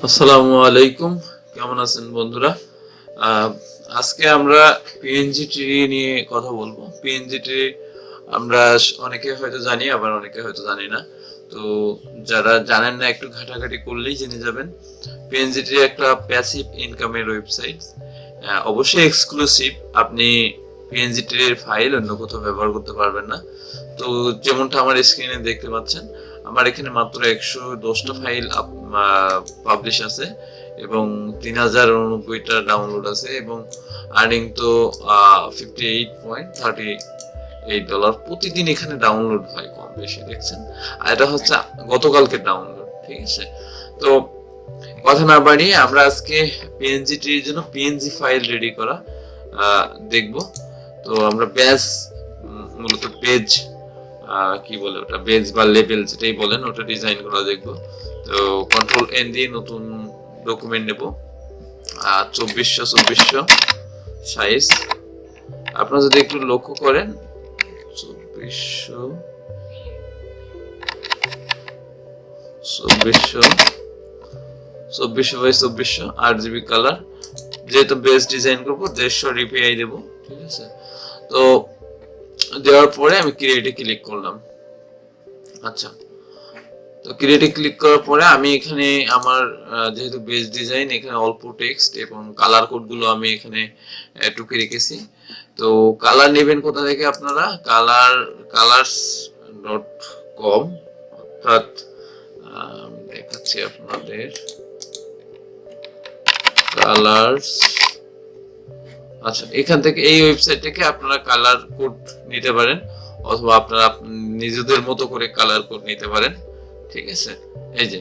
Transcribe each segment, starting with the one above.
আসসালামু আলাইকুম, কেমন আছেন বন্ধুরা? আহ, আজকে আমরা পিএনজি ট্রি নিয়ে কথা বলবো। পিএনজি ট্রি আমরা অনেকে হয়তো জানি, আবার অনেকে হয়তো জানি না। তো যারা জানেন না, একটু ঘাটাঘাটি করলেই জেনে যাবেন। পিএনজি ট্রি একটা প্যাসিভ ইনকামের ওয়েবসাইট, অবশ্যই এক্সক্লুসিভ। আপনি পিএনজি ট্রির ফাইল অন্য কোথাও ব্যবহার করতে পারবেন না। তো যেমনটা আমার স্ক্রিনে দেখতে পাচ্ছেন, আমার এখানে মাত্র 110টা ফাইল পাবলিশ আছে এবং 3089টা ডাউনলোড আছে এবং আর্নিং তো $58.38 প্রতিদিন এখানে ডাউনলোড হয়, কম বেশি দেখছেন। আর এটা হচ্ছে গতকালকে ডাউনলোড, ঠিক আছে? তো কথা না বাড়িয়ে আমরা আজকে পিএনজি ট্রির জন্য পিএনজি ফাইল রেডি করা দেখব। তো আমরা ব্যাস মূলত পেজ, কি বলে ওটা, পেজ বা লেবেল যেটাই বলেন, ওটা ডিজাইন করা দেখবো। তো কন্ট্রোল এন দিয়ে নতুন ডকুমেন্ট নেব, 2400 সাইজ। আপনারা যদি একটু লক্ষ্য করেন, 2400 বাই 2400 8GB কালার। যেহেতু বেস ডিজাইন করবো, 150 ডিপিআই দেবো, ঠিক আছে? তো দেওয়ার পরে আমি ক্রিয়েটে ক্লিক করলাম। আচ্ছা, তো ক্রিয়েটে ক্লিক করার পরে আমি এখানে আমার যেহেতু বেস ডিজাইন, এখানে অল্প টেক্সট এবং কালার কোডগুলো আমি এখানে টুকে রেখেছি। তো কালার নেবেন কোথা থেকে আপনারা? colors.com, অর্থাৎ দেখাচ্ছি আপনাদের কালার্স। আচ্ছা, এখান থেকে এই ওয়েবসাইট থেকে আপনারা কালার কোড নিতে পারেন, অথবা আপনারা নিজেদের মতো করে কালার কোড নিতে পারেন, ঠিক আছে? এই যে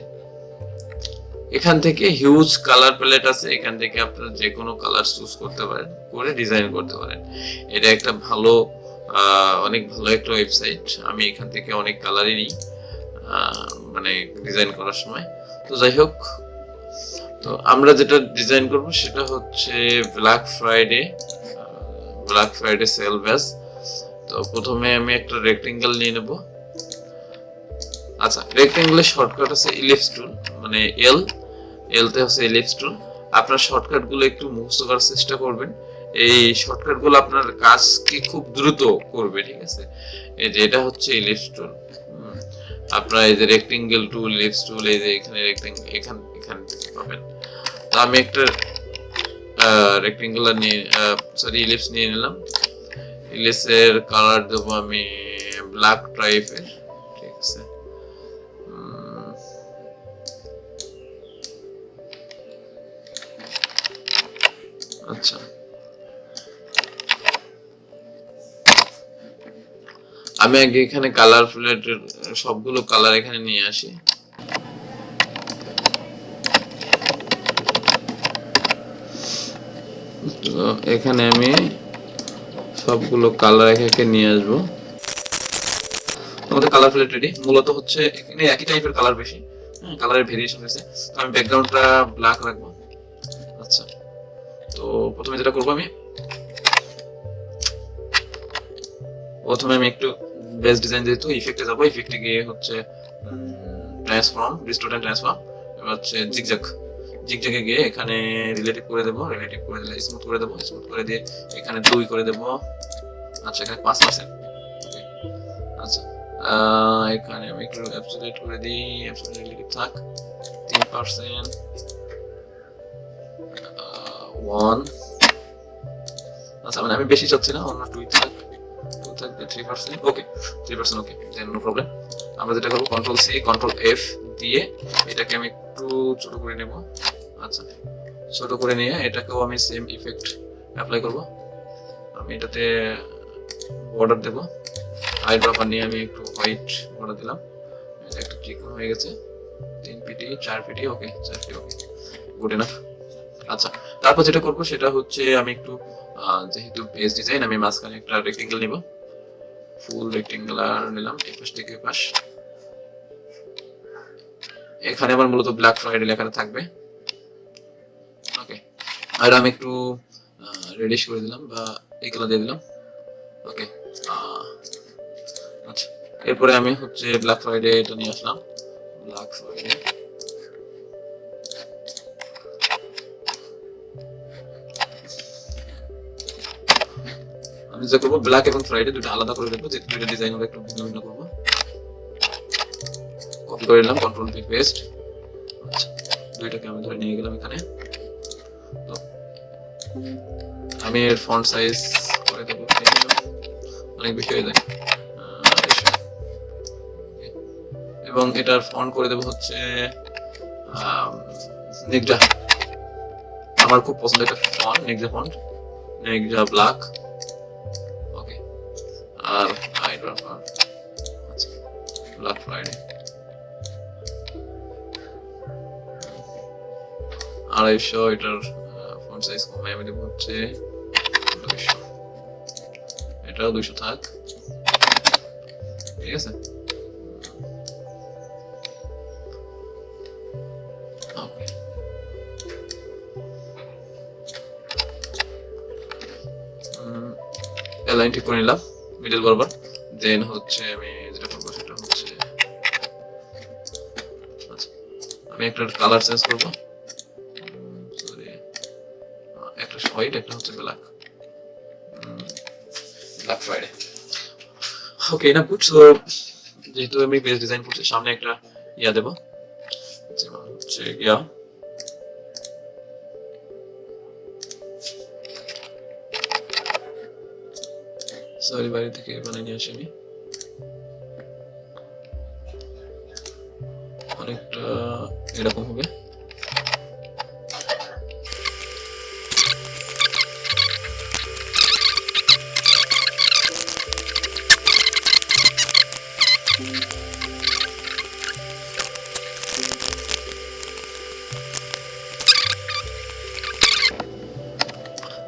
এখান থেকে হিউজ কালার প্যালেট আছে, এখান থেকে আপনারা যে কোনো কালার চুজ করতে পারেন, করে ডিজাইন করতে পারেন। এটা একটা ভালো, অনেক ভালো একটা ওয়েবসাইট। আমি এখান থেকে অনেক কালারই নিই মানে ডিজাইন করার সময়। তো যাই হোক, তো আমরা যেটা ডিজাইন করব সেটা হচ্ছে ব্ল্যাক ফ্রাইডে সেল ব্যাস। তো প্রথমে আমি একটা রেক্টেঙ্গেল নিয়ে নেব। আচ্ছা, রেক্টেঙ্গেলের শর্টকাট আছে ইলিপস টুল, মানে এল তে হচ্ছে ইলিপস টুল। আপনার শর্টকাট গুলো একটু মুখস্থ করার চেষ্টা করবেন। এই শর্টকাট গুলো আপনার কাজকে খুব দ্রুত করবে, ঠিক আছে? এই যে এটা হচ্ছে ইলিপস টুল। আপনার এই যে রেক্টেঙ্গেল টুল, ইলিপস টুল, এই যে এখানে এখান থেকে পাবেন। তো আমি একটা রেক্টেঙ্গুলার নিয়ে, সরি, ইলিপস নিয়ে নিলাম। ইলিপসের কালার দেবো আমি ব্ল্যাক টাইপের, ঠিক আছে? আচ্ছা, আমি আগে এখানে কালার প্যালেটের সবগুলো কালার এখানে নিয়ে আসি। তো এখানে আমি সবগুলো কালার একে নিয়ে আসবো। আমাদের কালার প্যালেট রেডি। মূলত হচ্ছে এখানে একই টাইপের কালার বেশি, কালারের ভেরিয়েশন রয়েছে। তো আমি ব্যাকগ্রাউন্ডটা ব্ল্যাক রাখবো। আচ্ছা, তো প্রথমে যেটা করবো, আমি একটু বেস ডিজাইন, যেহেতু ইফেক্টে যাবো, ইফেক্টে গিয়ে হচ্ছে ট্রান্সফর্ম, ডিস্টোর্ট এন্ড ট্রান্সফর্ম, এবার হচ্ছে জিগজ্যাগে গিয়ে এখানে রিলেটিভ করে দেবো, রিলেটিভ করে দিলে স্মুথ করে দেবো, স্মুথ করে দিয়ে এখানে 2 করে দেবো। আচ্ছা, এখানে 5%। ওকে, আচ্ছা, এখানে আমি একটু অ্যাবসলিউট করে দিই, অ্যাবসলিউট রিলেটিভ থাক 3%, 1। আচ্ছা, মানে আমি বেশি চাচ্ছি না, অন্য 2 থাকবে, 3%। ওকে, 3%। ওকে, দেন নো প্রবলেম। আমরা যেটা করবো, কন্ট্রোল সি কন্ট্রোল এফ দিয়ে এটাকে আমি একটু ছোট করে নেব। আচ্ছা, ছোট করে নিয়ে এটাকেও আমি সেম ইফেক্ট অ্যাপ্লাই করব। আমি এটাতে বর্ডার দেব, আই ড্রপার নিয়ে আমি একটু হোয়াইট বর্ডার দিলাম। এটা একটু চিকন হয়ে গেছে, 3 পিটি 4 পিটি। ওকে, 4 পিটি। ওকে, গুড এনাফ। আচ্ছা, তারপর যেটা করব সেটা হচ্ছে আমি একটু, যেহেতু বেস ডিজাইন, আমি মাঝখানে একটা রেক্টেঙ্গেল নিব, ফুল রেক্টেঙ্গুলার নিলাম, এই পাশ থেকে এই পাশ। এখানে আমার মূলত ব্ল্যাক ফ্রাইডে লেখাটা থাকবে। ওকে, আর আমি একটু রেডিশ করে দিলাম, বা এই কালার দিয়ে দিলাম। ওকে, আচ্ছা, এরপরে আমি হচ্ছে ব্ল্যাক ফ্রাইডে এটা নিয়ে আসলাম, ব্ল্যাক ফ্রাইডে। আমি যেটা করবো ব্ল্যাক এবং ফ্রাইডে দুটো আলাদা করে দেবো, যেহেতু দুইটা ডিজাইন আমরা একটু ভিন্ন ভিন্ন করবো। কপি করে নিলাম, কন্ট্রোল ভি পেস্ট। আচ্ছা, দুইটাকে আমি ধরে নিয়ে গেলাম এখানে। তো আমি এর ফন্ট সাইজ করে দেবো, অনেক বেশি হয়ে যায়, এবং এটার ফন্ট করে দেবো হচ্ছে নেকজা। আমার খুব পছন্দের একটা ফন্ট, নেকজা ফন্ট, নেকজা ব্ল্যাক। ওকে, আর আইড্রাফার, আচ্ছা ব্ল্যাক ফ্রাইডে 250। এটার ফন্ট সাইজ কমাই আমি দেবো হচ্ছে 200, এটাও 200 থাক, ঠিক আছে। লাইন ঠিক করে নিলাম মিডল বরাবর। দেন হচ্ছে আমি যেটা করবো সেটা হচ্ছে, আচ্ছা আমি একটা কালার চেঞ্জ করবো, সরি একটা হোয়াইট, একটা হচ্ছে ব্ল্যাক, ব্ল্যাক ফ্রাইডে। ওকে না গুড। সো যেহেতু আমি বেস ডিজাইন করছি, সামনে একটা ইয়া দেবো, যেমন হচ্ছে ইয়া সরি বাইরে থেকে বানিয়ে নিয়ে আসি আমি, অনেকটা এরকম হবে।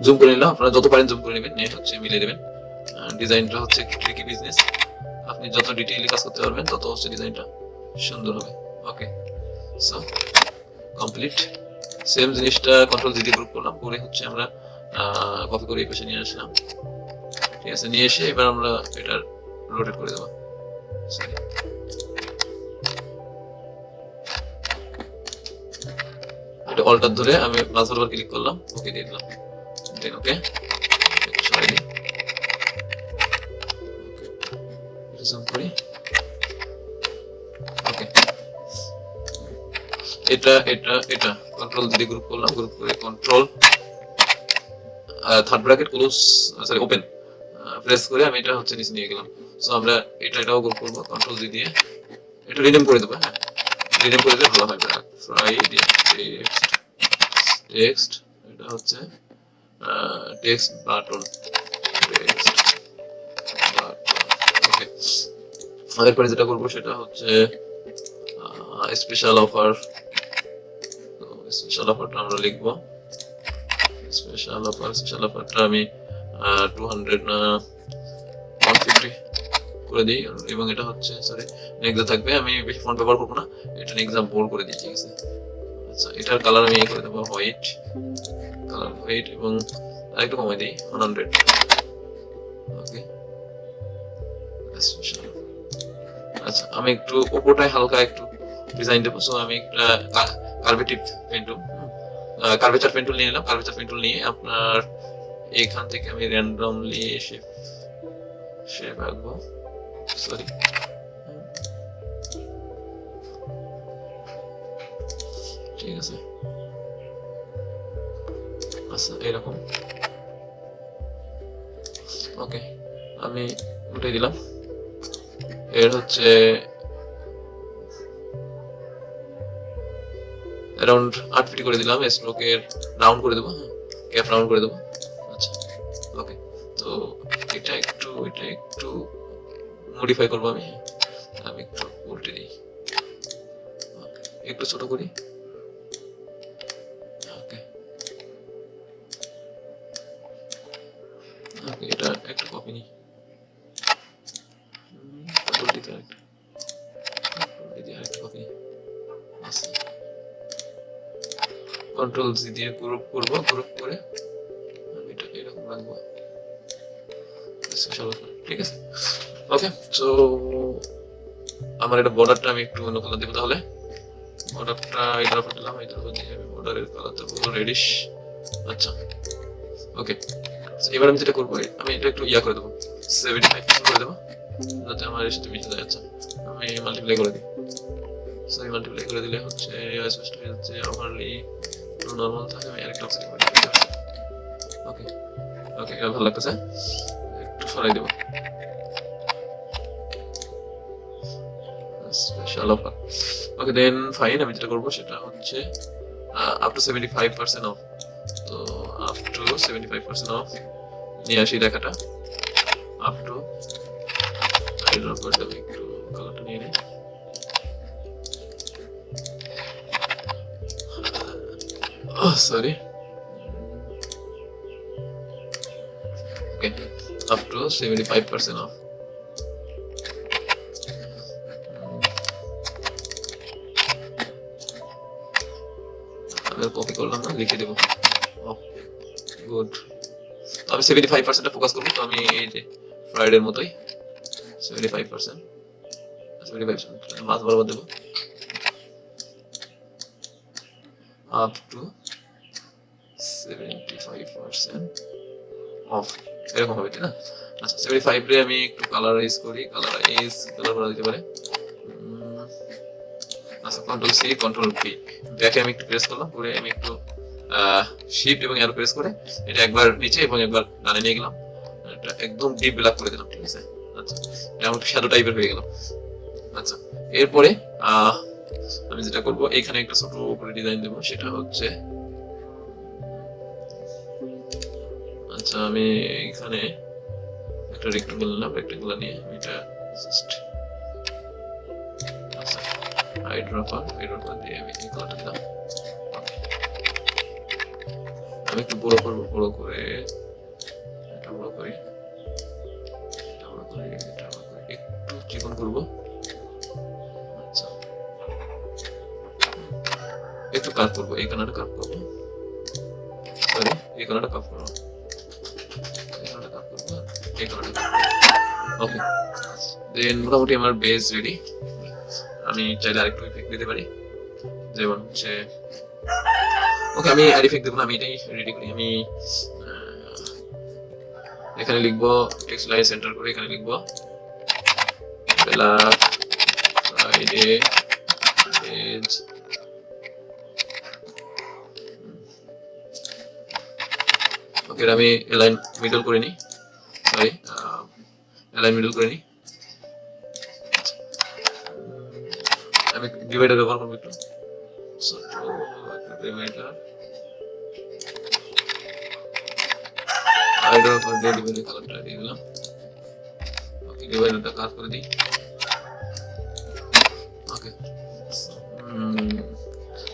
জুম করে নিলাম, আপনারা যত পারেন জুম করে নেবেন, নেট হচ্ছে মিলিয়ে দেবেন। ডিজাইনটা হচ্ছে একটু ট্রিকি বিজনেস, আপনি যত ডিটেইলি কাজ করতে পারবেন তত হচ্ছে ডিজাইনটা সুন্দর হবে। ওকে, সো কমপ্লিট। সেম জিনিসটা কন্ট্রোল জি দিয়ে গ্রুপ করলাম, করে হচ্ছে আমরা কপি করে এই পাশে নিয়ে আসলাম, ঠিক আছে। নিয়ে এসে এবার আমরা এটা রোটেট করে দেবো, সরি এটা অল্টার ধরে আমি প্লাস বারবার ক্লিক করলাম, ওকে দিয়ে দিলাম, দেন ওকে সরাই দিই, জুম করি। ওকে, এটা এটা এটা কন্ট্রোল দিয়ে গ্রুপ করলাম, গ্রুপ করে control third bracket close, sorry open press করে আমি এটা হচ্ছে নিচে নিয়ে গেলাম। সো আমরা এটাও গ্রুপ করব কন্ট্রোল দিয়ে, এটা রিনেম করে দেবো। হ্যাঁ, রিনেম করে দিলে ভালো হয়। ব্ল্যাক ফ্রাইডে টেক্সট, এটা হচ্ছে টেক্সট বাটন, ওকে। এরপরে যেটা করবো সেটা হচ্ছে স্পেশাল অফার। স্পেশাল অফারটা আমরা লিখবো, স্পেশাল অফারটা আমি 200 না 150 করে দিই, এবং এটা হচ্ছে সরি নেক্সা থাকবে, আমি বেশি ফন্ট ব্যবহার করবো না, এটা নেক্সা বোল্ড করে দিই, ঠিক আছে। আচ্ছা, এটার কালার আমি করে দেবো হোয়াইট, কালার হোয়াইট, এবং আরেকটু কমাই দিই 100। ওকে, আচ্ছা আমি একটু উপরটায় হালকা একটু ডিজাইন দেবো। সো আমি একটা curvative pen tool, curvature pen tool নিয়ে নিলাম। কার্ভেচার পেন টুল নিয়ে আপনার এখান থেকে আমি র্যান্ডমলি শেপ আঁকবো, সরি ঠিক আছে। আচ্ছা এরকম, ওকে আমি উঠে দিলাম। এর হচ্ছে অ্যারাউন্ড 8 ফিট করে দিলাম, স্ট্রোকের রাউন্ড করে দেবো, ক্যাপ রাউন্ড করে দেবো। আচ্ছা ওকে, তো এটা একটু মডিফাই করবো আমি একটু উল্টে দিই, একটু ছোট করি। ওকে, এটা একটা কপি নিই, কন্ট্রোল জি দিয়ে গ্রুপ করব, গ্রুপ করে আমি এটা এরকম রাখবো, ঠিক আছে। ওকে, তো আমার এটা বর্ডারটা আমি একটু অন্য কালার দেবো, তাহলে বর্ডারটা এটার উপর দিলাম, এটার উপর দিয়ে আমি বর্ডারের কালারটা বলবো রেডিশ। আচ্ছা ওকে, এবার আমি যেটা করবো, আমি এটা একটু ইয়া করে দেবো, 75% করে দেবো, যাতে আমার এর সাথে মিশে যায়। আচ্ছা আমি মাল্টিপ্লাই করে দিই। সো আমি মাল্টিপ্লাই করে দিলে হচ্ছে স্পষ্ট হয়ে যাচ্ছে, ওভারলি নরমাল থাকে। আমি আরেকটা অপশন করে দিই। ওকে ওকে, এটা ভালো লাগতেছে, একটু সরাই দেবো। Special offer. Okay then fine, আমি যেটা করবো সেটা হচ্ছে আপ টু 75% অফ। তো আপ টু 75% অফ নিয়ে আসি দেখাটা। আপ টু আইড্র করে দেবো, একটু কালারটা নিয়ে নিই। Sorry, okay up to 75% of. Copy করলাম না, লিখে দেবো। গুড, তো আমি 75% ফোকাস করবো। তো আমি এই যে ফ্রাইডের মতোই 75% মাছ বরাবর দেবো, আপ টু 75% অফ, এরকম হবে তাই না? আচ্ছা 75 রে আমি একটু কালারাইজ করি, কালার করা দিতে পারে। আচ্ছা কন্ট্রোল সি কন্ট্রোল পি, ব্যাকে আমি একটু প্রেস করলাম, করে আমি একটু শিফট এবং অ্যারো প্রেস করে এটা একবার নিচে এবং একবার ডানে নিয়ে গেলাম, এটা একদম ডিপ ব্ল্যাক করে দিলাম। ঠিক আছে, আচ্ছা এটা আমার শ্যাডো টাইপের হয়ে গেল। আচ্ছা এরপরে আমি যেটা করব, এখানে একটা ছোট করে ডিজাইন দেবো, সেটা হচ্ছে আচ্ছা আমি এখানে একটা রেক্টেঙ্গেল নিলাম, রেক্টেঙ্গেল নিয়ে এটা জাস্ট আচ্ছা হাইড্রোপার দিয়ে আমি এই কালারটা দিলাম। আমি একটু বড় করবো, বড় করে এটা বড় করি, এটা বড় করে, এটা বড় করে একটু চিকন করবো। আচ্ছা একটু কাট করবো, এই কানাটা কাট করবো, সরি এই কানাটা কাট করবো, এই কানাটা কাট করবো, এই কানাটা কাট করবো। ওকে দেন মোটামুটি আমার বেস রেডি। আমি চাইলে আরেকটু ইফেক্ট দিতে পারি, যেমন হচ্ছে ওকে আমি আর ইফেক্ট দেবো না, আমি এটাই রেডি করি। আমি এখানে লিখবো টেক্সট লাইন সেন্টার করে, এখানে লিখবো ব্ল্যাক ফ্রাইডে পেজ। ওকে আমি এলাইন মিডল করে নিই, সরি এলাইন মিডল করে নিই। আমি ডিভাইডার ব্যবহার করবো, একটু ডিভাইডার হাইড্রোপার দিয়ে ডিভাইডার কালারটা দিয়ে দিলাম। ওকে ডিভাইডারটা কাট করে দিই। ওকে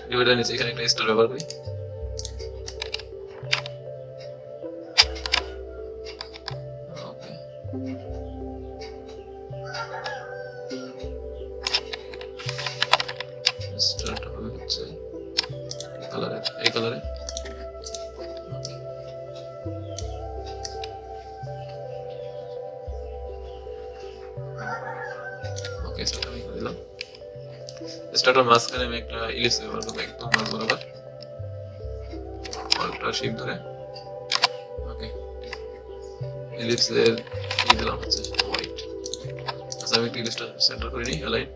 ডিভাইডার নিচে এখানে একটা স্টার ব্যবহার করি। ওকে স্টারটা হবে হচ্ছে এই কালারে। ওকে স্টারটা আমি করে দিলাম। স্টারটার মাঝখানে আমি একটা ইলিপস ব্যবহার করবো, একদম মাঝ বরাবর অল্টা শিফট ধরে। ওকে ইলিপসের কি দিলাম হচ্ছে হোয়াইট। আচ্ছা আমি ইলিপসটা সেন্টার করে নিই, অ্যালাইন।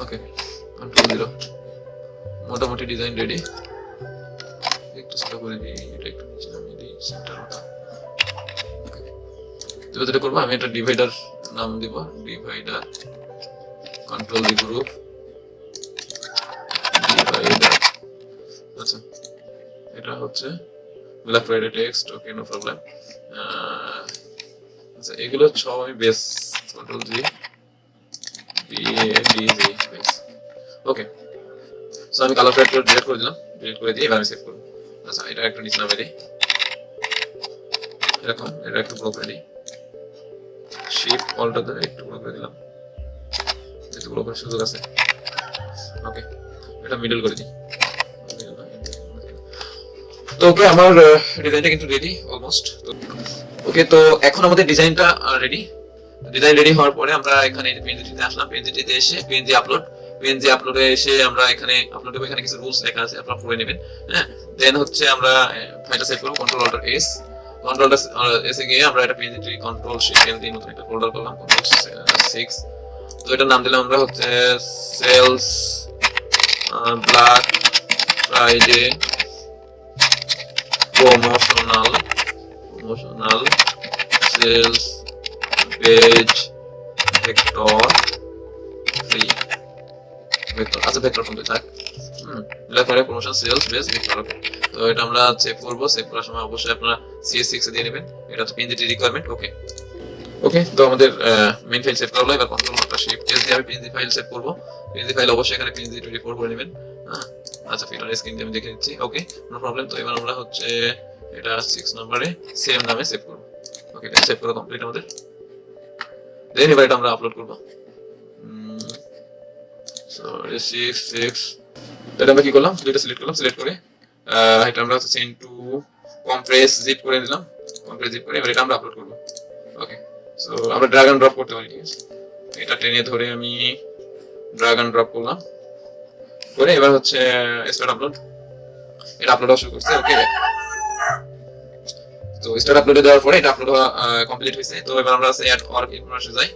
ওকে কন্ট্রোল 0, মোটামুটি ডিজাইন রেডি। একটু ছোট করে দিই, এটা একটু নিচে নামিয়ে দিই, সেন্টার ওটা। তো যেটা করবো, আমি একটা ডিভাইডার নাম দিব, divider control the group divider. আচ্ছা এটা হচ্ছে black Friday text. Okay no problem. আচ্ছা এগুলো সব আমি base control G base. Okay so আমি কালার প্যালেট ডিলিট করে দিলাম, ডিলিট করে দিয়ে এবার আমি সেভ করব। আচ্ছা এটা একটু নিচে নামিয়ে দিই, এরকম এটা একটু বড় করে দিই, শিফট অল্টার ধরে একটু বড় করে দিলাম, একটু বড় করে সুযোগ আছে। ওকে এটা মিডল করে দিই। তো ওকে আমার ডিজাইনটা কিন্তু রেডি অলমোস্ট। ওকে তো এখন আমাদের ডিজাইনটা রেডি। ডিজাইন রেডি হওয়ার পরে আমরা এখানে PNG-তে আসলাম, PNG-তে এসে PNG আপলোড পিএনজি আপলোডে এসে আমরা এখানে আপলোড দেব, এখানে কিছু রুলস লেখা আছে আপনারা পড়ে নেবেন। হ্যাঁ, দেন হচ্ছে আমরা ফাইলটা সেভ করব, কন্ট্রোল অল্টার এস, কন্ট্রোল এসে গিয়ে আমরা এটা পিএনজি ট্রি কন্ট্রোল শিফট দিয়ে নতুন একটা ফোল্ডার করলাম, কন্ট্রোল 6। তো এটার নাম দিলাম আমরা হচ্ছে sales black Friday promotional sales page vector free vector, আচ্ছা ভেক্টর ফ্রম থাক black Friday promotion sales base vector. Okay, তো এটা আমরা সেভ করব। সেভ করার সময় অবশ্যই আপনারা CS6 এ দিয়ে নেবেন, এটা তো PNG রিকোয়ারমেন্ট। ওকে ওকে, তো আমাদের মেইন ফাইল সেভ করা হলো। এবার কন্ট্রোল অল্টার শিফট এস দিয়ে আমি PNG ফাইল সেভ করব। PNG ফাইল অবশ্যই এখানে PNG24 করে নেবেন। আচ্ছা, ফিল্টার স্ক্রিন দিয়ে আমি দেখে দিচ্ছি। ওকে, নো প্রবলেম। তো এবার আমরা হচ্ছে এটা 6 নম্বরে সেম নামে সেভ করব। ওকে, এটা সেভ করা কমপ্লিট আমাদের। দেন এবার এটা আমরা আপলোড করব। সরি 6 এটা আমরা কি করলাম, দুইটা সিলেক্ট করলাম, সিলেক্ট করে এটা আমরা সেন্ড টু কম্প্রেস জিপ করে দিলাম, কম্প্রেস জিপ করে এবার এটা আমরা আপলোড করব। ওকে, সো আমরা ড্র্যাগ এন্ড ড্রপ করতে পারি, ঠিক আছে। এটা টেনে ধরে আমি ড্র্যাগ এন্ড ড্রপ করলাম, করে এবার হচ্ছে স্টার্ট আপলোড, এটা আপলোড শুরু করছে। ওকে, তো স্টার্ট আপলোডে দেওয়ার পরে এটা আপলোড কমপ্লিট হয়েছে। তো এবার আমরা অ্যাড অর্গ ইনফরমেশন যাই।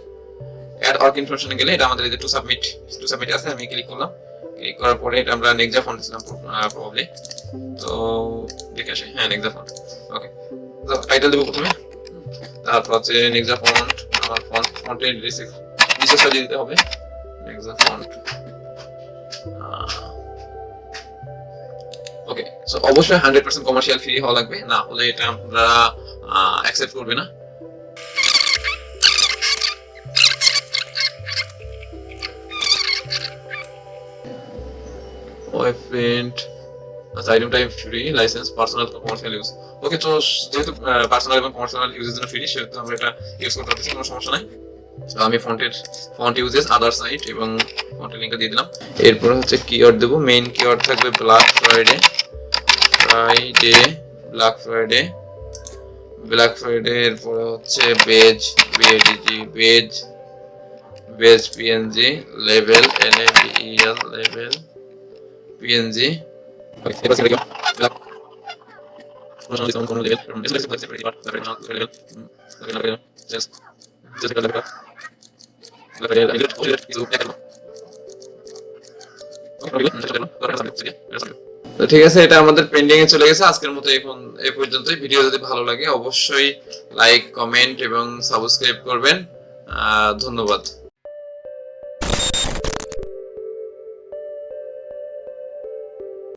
অ্যাড অর্গ ইনফরমেশনে গেলে এটা আমাদের এই যে টু সাবমিট আছে, আমি ক্লিক করলাম। ক্লিক করার পরে এটা আমরা নেক্সট ফন্ট দিলাম প্রবাবলি, তো দেখে আসে। হ্যাঁ, নেক্সট ফন্ট। ওকে, তো টাইটেল দেব প্রথমে, তারপর হচ্ছে নেক্সট ফন্ট, আমার ফন্টের ডিসেসটা দিয়ে দিতে হবে নেক্সট ফন্ট। ওকে, সো অবশ্যই 100% কমার্শিয়াল ফ্রি হওয়া লাগবে, না হলে এটা আমরা অ্যাকসেপ্ট করবে না। প্রিন্ট আচ্ছা, item type free, licence personal commercial use. Okay, তো যেহেতু পার্সোনাল এবং কমার্শিয়াল ইউজের জন্য ফ্রি, সেহেতু আমরা এটা ইউজ করতে পারতেছি, কোনো সমস্যা নাই। আমি ফন্ট ইউজেস আদার সাইট এবং ফন্টের লিংকটা দিয়ে দিলাম। এরপর হচ্ছে কিওয়ার্ড দেব, মেইন কিওয়ার্ড থাকবে ব্ল্যাক ফ্রাইডে এরপরে হচ্ছে base PNG level LABEL level PNG। ঠিক আছে, এটা আমাদের পেন্ডিং এ চলে গেছে। আজকের মতো এখন এই পর্যন্তই। ভিডিও যদি ভালো লাগে অবশ্যই লাইক, কমেন্ট এবং সাবস্ক্রাইব করবেন। ধন্যবাদ।